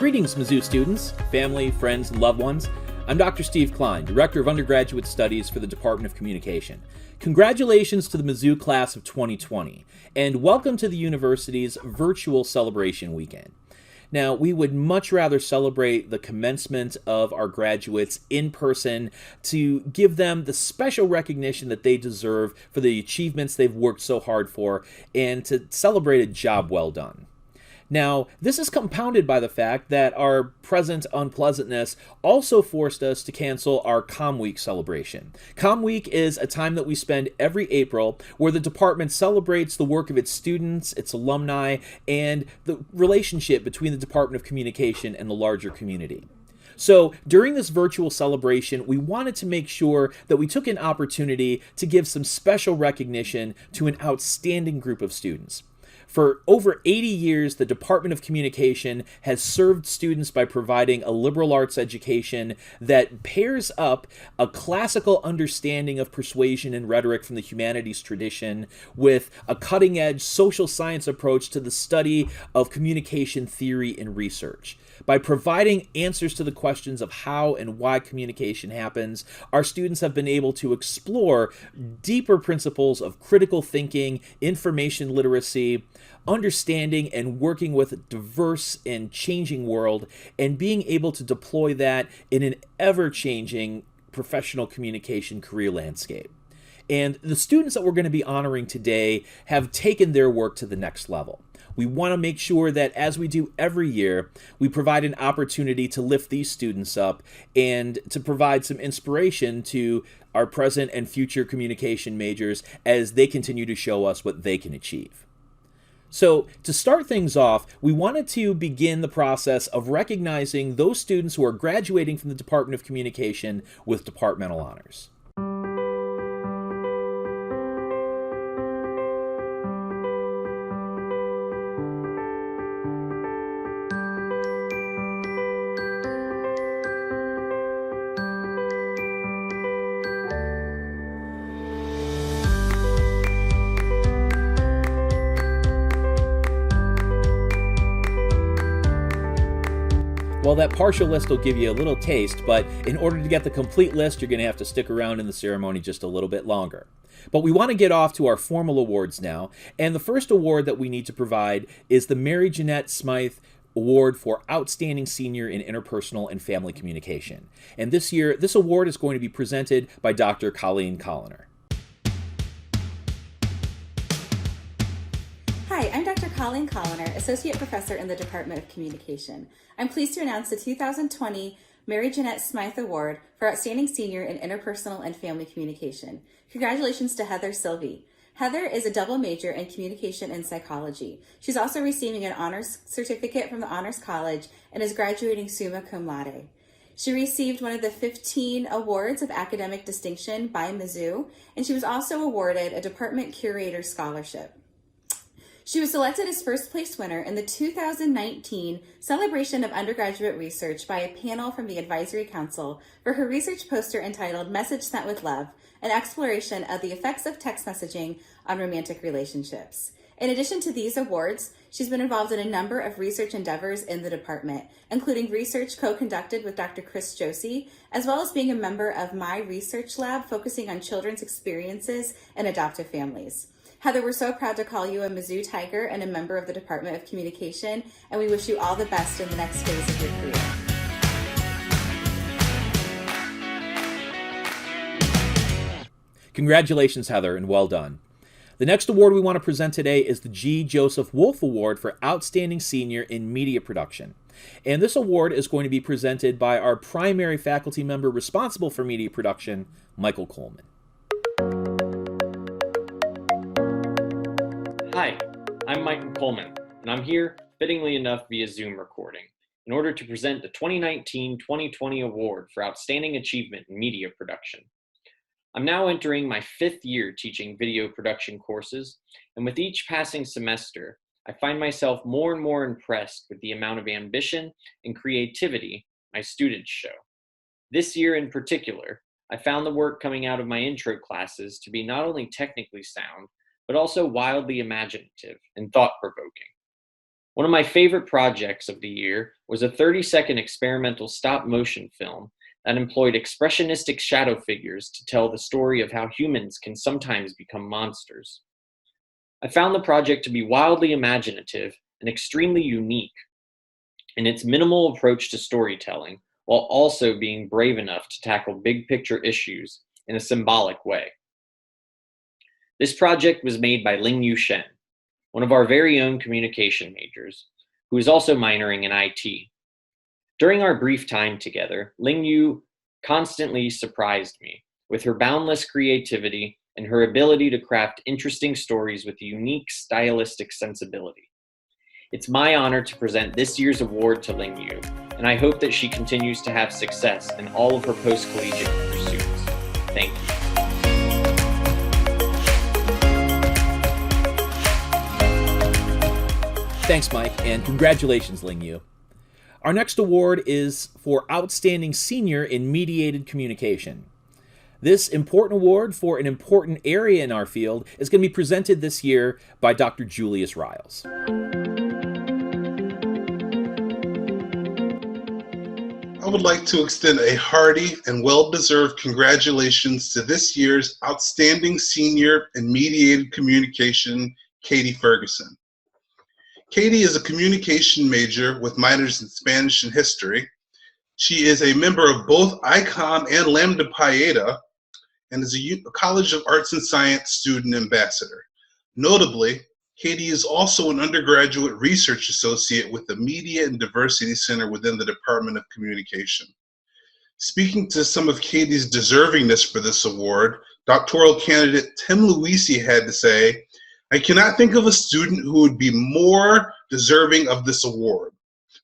Greetings, Mizzou students, family, friends, and loved ones. I'm Dr. Steve Klein, Director of Undergraduate Studies for the Department of Communication. Congratulations to the Mizzou class of 2020, and welcome to the university's virtual celebration weekend. Now, we would much rather celebrate the commencement of our graduates in person to give them the special recognition that they deserve for the achievements they've worked so hard for and to celebrate a job well done. Now, this is compounded by the fact that our present unpleasantness also forced us to cancel our Comm Week celebration. Comm Week is a time that we spend every April where the department celebrates the work of its students, its alumni, and the relationship between the Department of Communication and the larger community. So during this virtual celebration, we wanted to make sure that we took an opportunity to give some special recognition to an outstanding group of students. For over 80 years, the Department of Communication has served students by providing a liberal arts education that pairs up a classical understanding of persuasion and rhetoric from the humanities tradition with a cutting-edge social science approach to the study of communication theory and research. By providing answers to the questions of how and why communication happens, our students have been able to explore deeper principles of critical thinking, information literacy, understanding and working with a diverse and changing world, and being able to deploy that in an ever-changing professional communication career landscape. And the students that we're going to be honoring today have taken their work to the next level. We want to make sure that, as we do every year, we provide an opportunity to lift these students up and to provide some inspiration to our present and future communication majors as they continue to show us what they can achieve. So to start things off, we wanted to begin the process of recognizing those students who are graduating from the Department of Communication with departmental honors. Well, that partial list will give you a little taste, but in order to get the complete list, you're going to have to stick around in the ceremony just a little bit longer. But we want to get off to our formal awards now, and the first award that we need to provide is the Mary Jeanette Smythe Award for Outstanding Senior in Interpersonal and Family Communication. And this year, this award is going to be presented by Dr. Colleen Colliner. Hi, I'm Dr. Colleen Colliner, Associate Professor in the Department of Communication. I'm pleased to announce the 2020 Mary Jeanette Smythe Award for Outstanding Senior in Interpersonal and Family Communication. Congratulations to Heather Sylvie. Heather is a double major in communication and psychology. She's also receiving an honors certificate from the Honors College and is graduating summa cum laude. She received one of the 15 awards of academic distinction by Mizzou, and she was also awarded a Department Curator Scholarship. She was selected as first place winner in the 2019 Celebration of Undergraduate Research by a panel from the Advisory Council for her research poster entitled Message Sent with Love, an exploration of the effects of text messaging on romantic relationships. In addition to these awards, she's been involved in a number of research endeavors in the department, including research co-conducted with Dr. Chris Josie, as well as being a member of my research lab focusing on children's experiences and adoptive families. Heather, we're so proud to call you a Mizzou Tiger and a member of the Department of Communication, and we wish you all the best in the next phase of your career. Congratulations, Heather, and well done. The next award we want to present today is the G. Joseph Wolfe Award for Outstanding Senior in Media Production. And this award is going to be presented by our primary faculty member responsible for media production, Michael Coleman. Hi, I'm Michael Coleman, and I'm here, fittingly enough, via Zoom recording, in order to present the 2019-2020 Award for Outstanding Achievement in Media Production. I'm now entering my 5th year teaching video production courses, and with each passing semester, I find myself more and more impressed with the amount of ambition and creativity my students show. This year in particular, I found the work coming out of my intro classes to be not only technically sound, but also wildly imaginative and thought-provoking. One of my favorite projects of the year was a 30-second experimental stop-motion film that employed expressionistic shadow figures to tell the story of how humans can sometimes become monsters. I found the project to be wildly imaginative and extremely unique in its minimal approach to storytelling, while also being brave enough to tackle big-picture issues in a symbolic way. This project was made by Lingyu Shen, one of our very own communication majors, who is also minoring in IT. During our brief time together, Lingyu constantly surprised me with her boundless creativity and her ability to craft interesting stories with a unique stylistic sensibility. It's my honor to present this year's award to Lingyu, and I hope that she continues to have success in all of her post-collegiate pursuits. Thank you. Thanks, Mike, and congratulations, Lingyu. Our next award is for Outstanding Senior in Mediated Communication. This important award for an important area in our field is going to be presented this year by Dr. Julius Riles. I would like to extend a hearty and well-deserved congratulations to this year's Outstanding Senior in Mediated Communication, Katie Ferguson. Katie is a communication major with minors in Spanish and history. She is a member of both ICOM and Lambda Pi Eta and is a College of Arts and Science student ambassador. Notably, Katie is also an undergraduate research associate with the Media and Diversity Center within the Department of Communication. Speaking to some of Katie's deservingness for this award, doctoral candidate Tim Luisi had to say, "I cannot think of a student who would be more deserving of this award.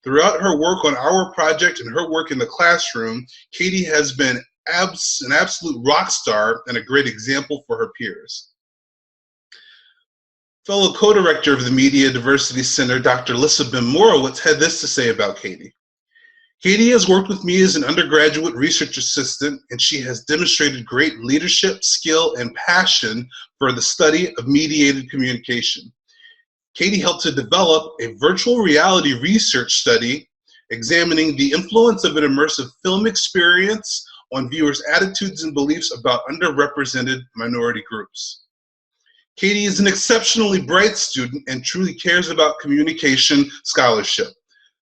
Throughout her work on our project and her work in the classroom, Katie has been an absolute rock star and a great example for her peers." Fellow co-director of the Media Diversity Center, Dr. Lissa Morowitz, had this to say about Katie. "Katie has worked with me as an undergraduate research assistant, and she has demonstrated great leadership, skill, and passion for the study of mediated communication. Katie helped to develop a virtual reality research study examining the influence of an immersive film experience on viewers' attitudes and beliefs about underrepresented minority groups. Katie is an exceptionally bright student and truly cares about communication scholarship,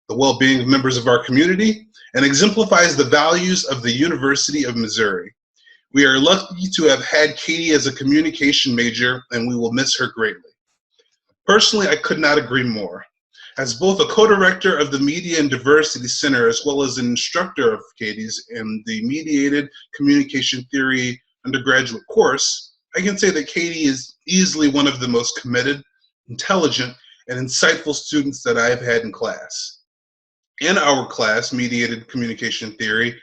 the well-being of members of our community, and exemplifies the values of the University of Missouri. We are lucky to have had Katie as a communication major, and we will miss her greatly." Personally, I could not agree more. As both a co-director of the Media and Diversity Center as well as an instructor of Katie's in the Mediated Communication Theory undergraduate course, I can say that Katie is easily one of the most committed, intelligent, and insightful students that I have had in class. In our class, Mediated Communication Theory,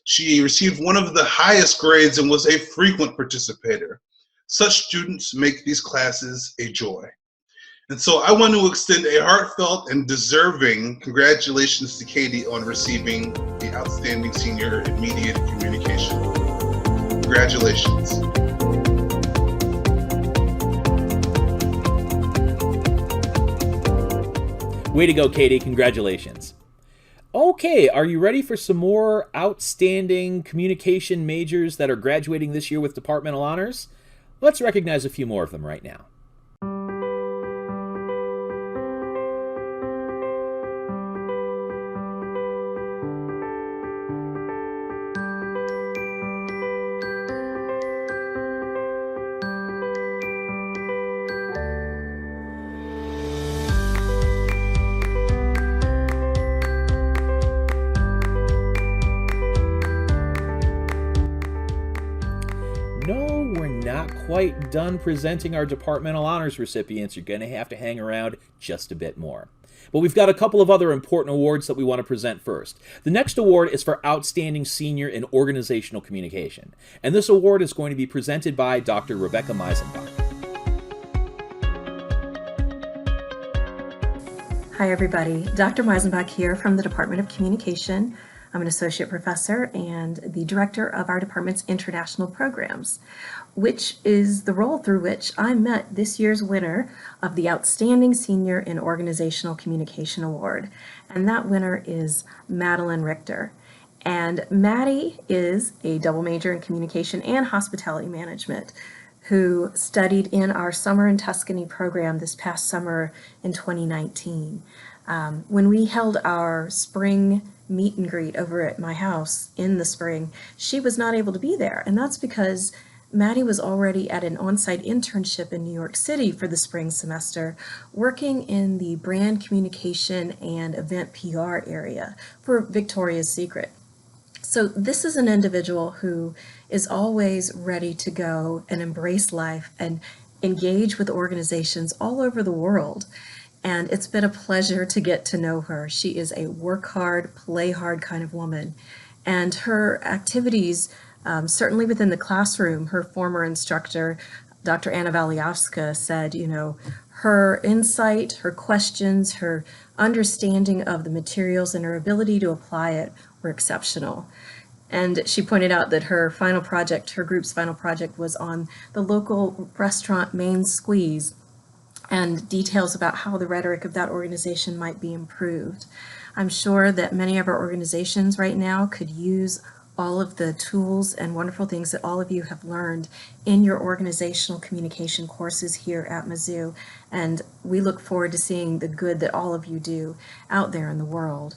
she received one of the highest grades and was a frequent participator. Such students make these classes a joy. And so I want to extend a heartfelt and deserving congratulations to Katie on receiving the Outstanding Senior in Mediated Communication. Congratulations. Way to go, Katie. Congratulations. Okay, are you ready for some more outstanding communication majors that are graduating this year with departmental honors? Let's recognize a few more of them right now. No, we're not quite done presenting our departmental honors recipients. You're going to have to hang around just a bit more. But we've got a couple of other important awards that we want to present first. The next award is for Outstanding Senior in Organizational Communication. And this award is going to be presented by Dr. Rebecca Meisenbach. Hi everybody, Dr. Meisenbach here from the Department of Communication. I'm an associate professor and the director of our department's international programs. which is the role through which I met this year's winner of the Outstanding Senior in Organizational Communication Award. And that winner is Madeline Richter. And Maddie is a double major in communication and hospitality management who studied in our Summer in Tuscany program this past summer in 2019. When we held our spring meet and greet over at my house in the spring, she was not able to be there. And that's because Maddie was already at an on-site internship in New York City for the spring semester, working in the brand communication and event PR area for Victoria's Secret. So this is an individual who is always ready to go and embrace life and engage with organizations all over the world. And it's been a pleasure to get to know her. She is a work hard, play hard kind of woman. And her activities, certainly within the classroom, her former instructor, Dr. Anna Valiavska, said, her insight, her questions, her understanding of the materials, and her ability to apply it were exceptional. And she pointed out that her group's final project was on the local restaurant Main Squeeze and details about how the rhetoric of that organization might be improved. I'm sure that many of our organizations right now could use all of the tools and wonderful things that all of you have learned in your organizational communication courses here at Mizzou. And we look forward to seeing the good that all of you do out there in the world.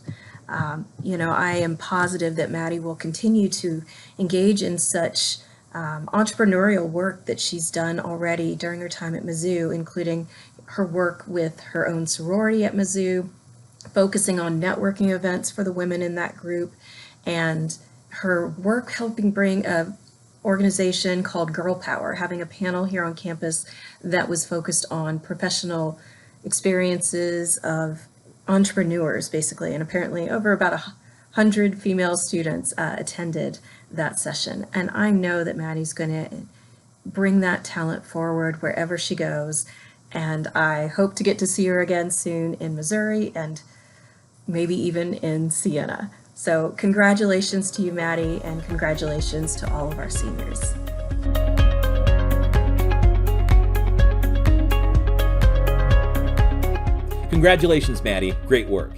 I am positive that Maddie will continue to engage in such entrepreneurial work that she's done already during her time at Mizzou, including her work with her own sorority at Mizzou, focusing on networking events for the women in that group, and her work helping bring a organization called Girl Power, having a panel here on campus that was focused on professional experiences of entrepreneurs, basically, and apparently over about 100 female students attended that session. And I know that Maddie's going to bring that talent forward wherever she goes, and I hope to get to see her again soon in Missouri and maybe even in Siena. So congratulations to you, Maddie, and congratulations to all of our seniors. Congratulations, Maddie. Great work.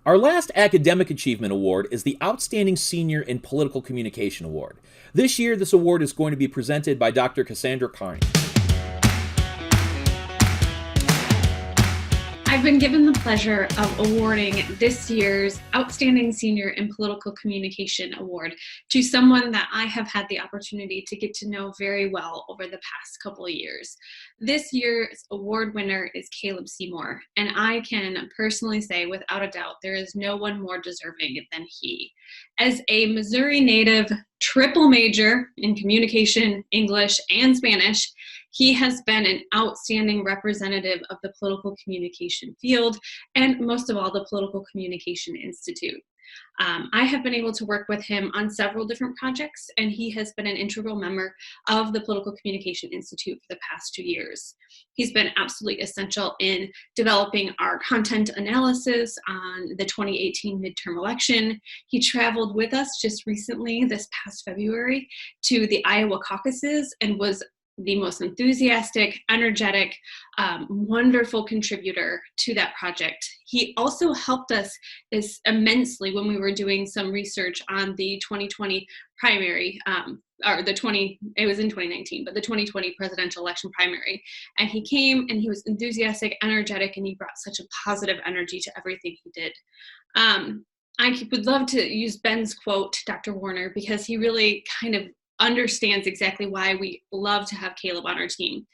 Our last Academic Achievement Award is the Outstanding Senior in Political Communication Award. This year, this award is going to be presented by Dr. Cassandra Carney. I've been given the pleasure of awarding this year's Outstanding Senior in Political Communication Award to someone that I have had the opportunity to get to know very well over the past couple of years. This year's award winner is Caleb Seymour, and I can personally say without a doubt there is no one more deserving than he. As a Missouri native, triple major in communication, English, and Spanish, he has been an outstanding representative of the political communication field and most of all the Political Communication Institute. I have been able to work with him on several different projects, and he has been an integral member of the Political Communication Institute for the past 2 years. He's been absolutely essential in developing our content analysis on the 2018 midterm election. He traveled with us just recently, this past February, to the Iowa caucuses and was the most enthusiastic, energetic, wonderful contributor to that project. He also helped us immensely when we were doing some research on the 2020 primary, it was in 2019, but the 2020 presidential election primary. And he came and he was enthusiastic, energetic, and he brought such a positive energy to everything he did. I would love to use Ben's quote, Dr. Warner, because he really kind of understands exactly why we love to have Caleb on our team.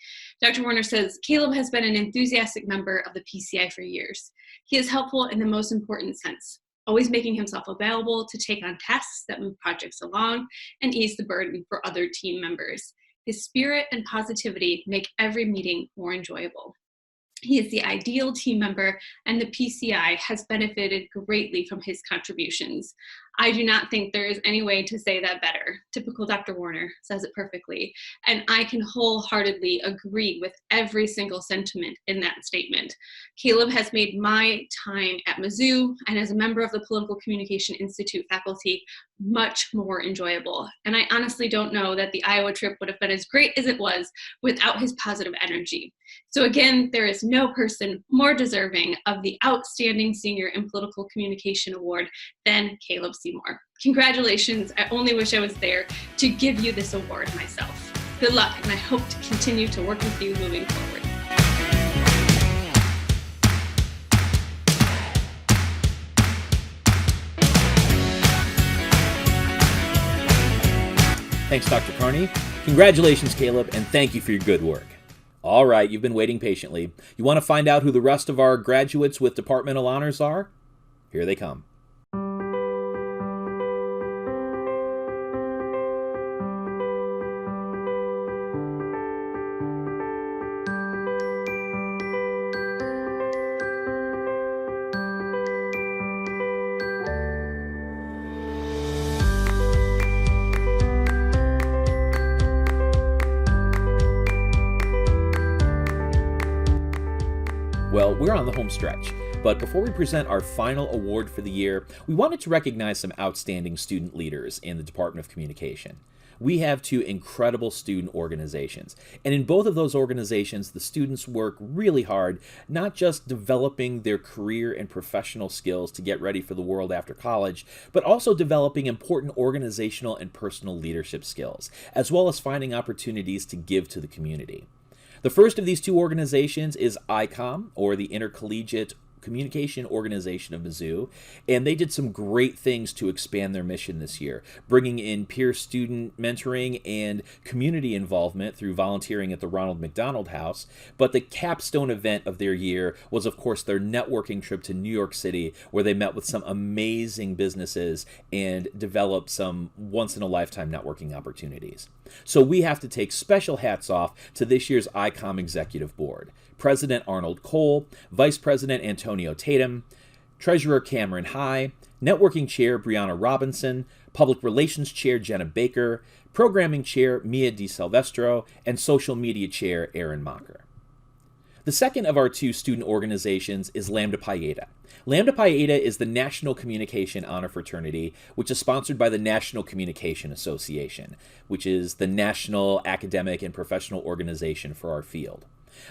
Dr. Warner says, Caleb has been an enthusiastic member of the PCI for years. He is helpful in the most important sense, always making himself available to take on tasks that move projects along and ease the burden for other team members. His spirit and positivity make every meeting more enjoyable. He is the ideal team member, and the PCI has benefited greatly from his contributions. I do not think there is any way to say that better. Typical Dr. Warner says it perfectly, and I can wholeheartedly agree with every single sentiment in that statement. Caleb has made my time at Mizzou and as a member of the Political Communication Institute faculty much more enjoyable. And I honestly don't know that the Iowa trip would have been as great as it was without his positive energy. So again, there is no person more deserving of the Outstanding Senior in Political Communication Award than Caleb Seymour. Congratulations. I only wish I was there to give you this award myself. Good luck, and I hope to continue to work with you moving forward. Thanks, Dr. Carney. Congratulations, Caleb, and thank you for your good work. All right, you've been waiting patiently. You want to find out who the rest of our graduates with departmental honors are? Here they come. Well, we're on the home stretch, but before we present our final award for the year, we wanted to recognize some outstanding student leaders in the Department of Communication. We have two incredible student organizations, and in both of those organizations, the students work really hard, not just developing their career and professional skills to get ready for the world after college, but also developing important organizational and personal leadership skills, as well as finding opportunities to give to the community. The first of these two organizations is ICOM, or the Intercollegiate Communication Organization of Mizzou, and they did some great things to expand their mission this year, bringing in peer-student mentoring and community involvement through volunteering at the Ronald McDonald House. But the capstone event of their year was, of course, their networking trip to New York City, where they met with some amazing businesses and developed some once-in-a-lifetime networking opportunities. So we have to take special hats off to this year's ICOM Executive Board. President Arnold Cole, Vice President Antonio Tatum, Treasurer Cameron High, Networking Chair Brianna Robinson, Public Relations Chair Jenna Baker, Programming Chair Mia DiSilvestro, and Social Media Chair Aaron Mocker. The second of our two student organizations is Lambda Pi Eta. Lambda Pi Eta is the National Communication Honor Fraternity, which is sponsored by the National Communication Association, which is the national academic and professional organization for our field.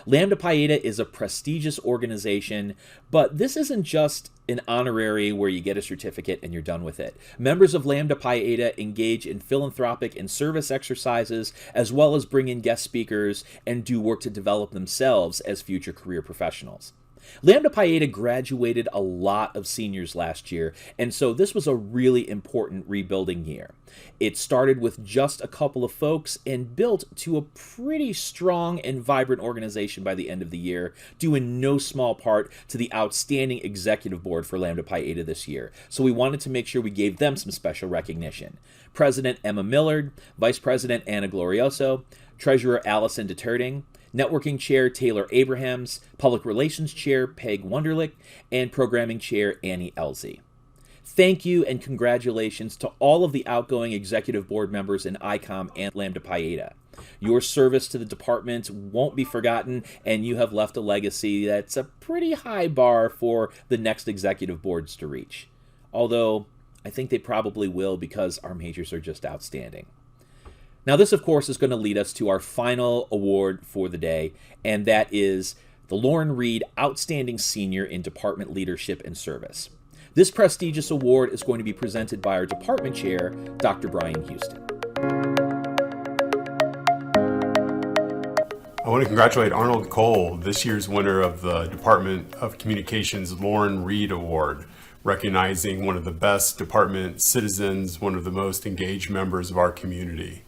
Lambda Pi Eta is a prestigious organization, but this isn't just an honorary where you get a certificate and you're done with it. Members of Lambda Pi Eta engage in philanthropic and service exercises, as well as bring in guest speakers and do work to develop themselves as future career professionals. Lambda Pi Eta graduated a lot of seniors last year, and so this was a really important rebuilding year. It started with just a couple of folks and built to a pretty strong and vibrant organization by the end of the year, due in no small part to the outstanding executive board for Lambda Pi Eta this year. So we wanted to make sure we gave them some special recognition. President Emma Millard, Vice President Anna Glorioso, Treasurer Allison DeTurting, Networking Chair Taylor Abrahams, Public Relations Chair Peg Wunderlich, and Programming Chair Annie Elzy. Thank you and congratulations to all of the outgoing executive board members in ICOM and Lambda Pi Eta. Your service to the department won't be forgotten, and you have left a legacy that's a pretty high bar for the next executive boards to reach. Although, I think they probably will because our majors are just outstanding. Now, this, of course, is going to lead us to our final award for the day, and that is the Lauren Reed Outstanding Senior in Department Leadership and Service. This prestigious award is going to be presented by our department chair, Dr. Brian Houston. I want to congratulate Arnold Cole, this year's winner of the Department of Communications Lauren Reed Award, recognizing one of the best department citizens, one of the most engaged members of our community.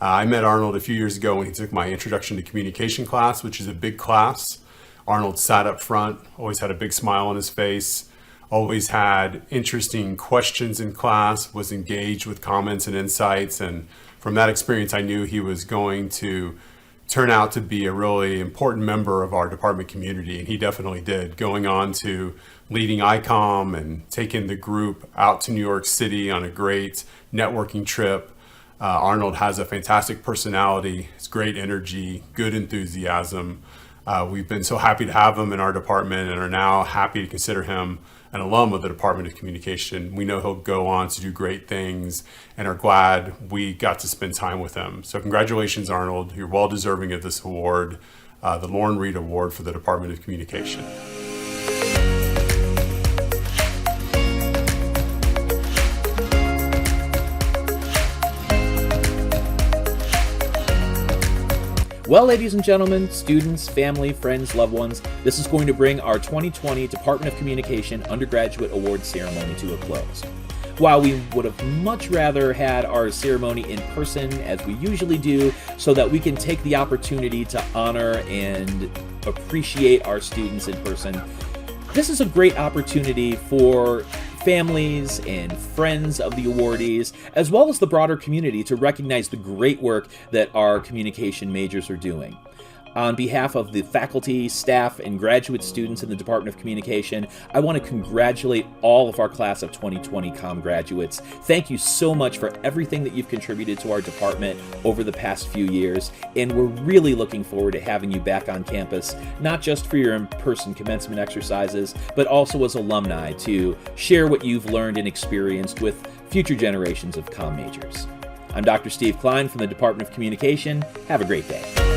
I met Arnold a few years ago when he took my Introduction to Communication class, which is a big class. Arnold sat up front, always had a big smile on his face, always had interesting questions in class, was engaged with comments and insights. And from that experience, I knew he was going to turn out to be a really important member of our department community, and he definitely did, going on to leading ICOM and taking the group out to New York City on a great networking trip. Arnold has a fantastic personality, it's great energy, good enthusiasm. We've been so happy to have him in our department and are now happy to consider him an alum of the Department of Communication. We know he'll go on to do great things and are glad we got to spend time with him. So congratulations, Arnold. You're well deserving of this award, the Lauren Reed Award for the Department of Communication. Well, ladies and gentlemen, students, family, friends, loved ones, this is going to bring our 2020 Department of Communication Undergraduate Award Ceremony to a close. While we would have much rather had our ceremony in person, as we usually do, so that we can take the opportunity to honor and appreciate our students in person, this is a great opportunity for families and friends of the awardees, as well as the broader community, to recognize the great work that our communication majors are doing. On behalf of the faculty, staff, and graduate students in the Department of Communication, I want to congratulate all of our class of 2020 Comm graduates. Thank you so much for everything that you've contributed to our department over the past few years, and we're really looking forward to having you back on campus, not just for your in-person commencement exercises, but also as alumni to share what you've learned and experienced with future generations of Comm majors. I'm Dr. Steve Klein from the Department of Communication. Have a great day.